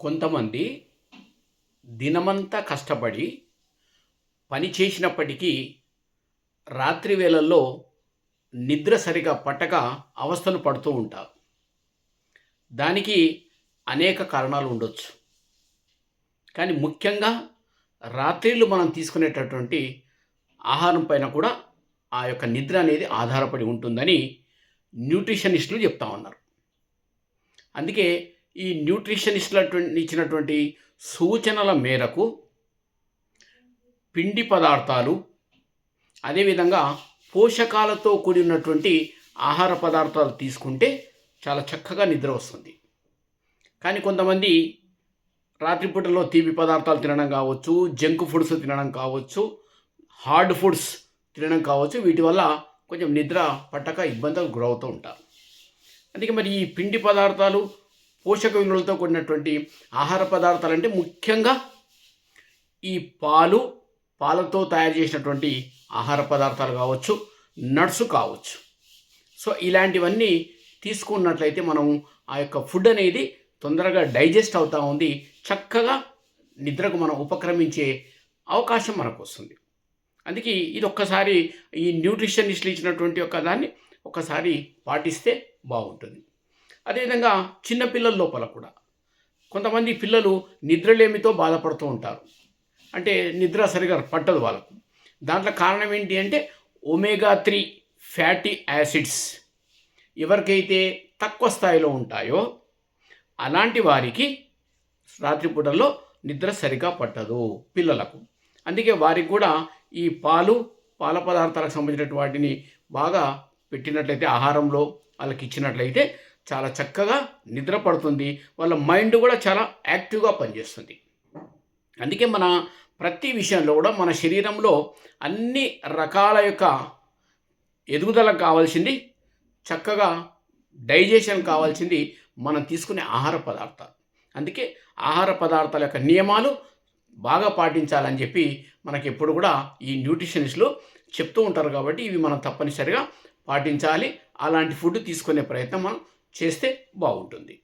కొంతమంది దినమంతా కష్టపడి పని చేసినప్పటికీ రాత్రి వేళల్లో నిద్ర సరిగా పట్టక అవస్థలు పడుతూ ఉంటారు. దానికి అనేక కారణాలు ఉండొచ్చు. కానీ ముఖ్యంగా రాత్రిళ్ళు మనం తీసుకునేటటువంటి ఆహారం పైన కూడా ఆ యొక్క నిద్ర అనేది ఆధారపడి ఉంటుందని న్యూట్రిషనిస్టులు చెప్తా ఉన్నారు. అందుకే ఈ న్యూట్రిషనిస్టుల ఇచ్చినటువంటి సూచనల మేరకు పిండి పదార్థాలు, అదేవిధంగా పోషకాలతో కూడినటువంటి ఆహార పదార్థాలు తీసుకుంటే చాలా చక్కగా నిద్ర వస్తుంది. కానీ కొంతమంది రాత్రిపూటలో తీపి పదార్థాలు తినడం కావచ్చు, జంక్ ఫుడ్స్ తినడం కావచ్చు, హార్డ్ ఫుడ్స్ తినడం కావచ్చు, వీటి వల్ల కొంచెం నిద్ర పట్టక ఇబ్బందులకు గురవుతూ ఉంటారు. అందుకే మరి ఈ పిండి పదార్థాలు, పోషక విలువలతో కూడినటువంటి ఆహార పదార్థాలు అంటే ముఖ్యంగా ఈ పాలతో తయారు చేసినటువంటి ఆహార పదార్థాలు కావచ్చు, నట్స్ కావచ్చు. సో ఇలాంటివన్నీ తీసుకున్నట్లయితే మనం ఆ యొక్క ఫుడ్ అనేది తొందరగా డైజెస్ట్ అవుతూ ఉంది, చక్కగా నిద్రకు మనం ఉపక్రమించే అవకాశం మనకు వస్తుంది. అందుకే ఇది ఒక్కసారి ఈ న్యూట్రిషనిస్టులు ఇచ్చినటువంటి ఒక దాన్ని ఒకసారి పాటిస్తే బాగుంటుంది. అదేవిధంగా చిన్నపిల్లల లోపల కూడా కొంతమంది పిల్లలు నిద్రలేమితో బాధపడుతూ ఉంటారు. అంటే నిద్ర సరిగా పట్టదు వాళ్ళకు. దాంట్లో కారణం ఏంటి అంటే ఒమేగా 3 ఫ్యాటీ యాసిడ్స్ ఎవరికైతే తక్కువ స్థాయిలో ఉంటాయో అలాంటి వారికి రాత్రిపూటల్లో నిద్ర సరిగా పట్టదు పిల్లలకు. అందుకే వారికి కూడా ఈ పాల పదార్థాలకు సంబంధించిన వాటిని బాగా పెట్టినట్లయితే, ఆహారంలో వాళ్ళకి ఇచ్చినట్లయితే చాలా చక్కగా నిద్ర పడుతుంది. వాళ్ళ మైండ్ కూడా చాలా యాక్టివ్గా పనిచేస్తుంది. అందుకే మన ప్రతి విషయంలో కూడా మన శరీరంలో అన్ని రకాల యొక్క ఎదుగుదలకు కావాల్సింది, చక్కగా డైజెషన్ కావాల్సింది మనం తీసుకునే ఆహార పదార్థాలు. అందుకే ఆహార పదార్థాల యొక్క నియమాలు బాగా పాటించాలని చెప్పి మనకి ఎప్పుడు కూడా ఈ న్యూట్రిషనిస్టులు చెప్తూ ఉంటారు. కాబట్టి ఇవి మనం తప్పనిసరిగా పాటించాలి. అలాంటి ఫుడ్ తీసుకునే ప్రయత్నం మనం చేస్తే బాగుంటుంది.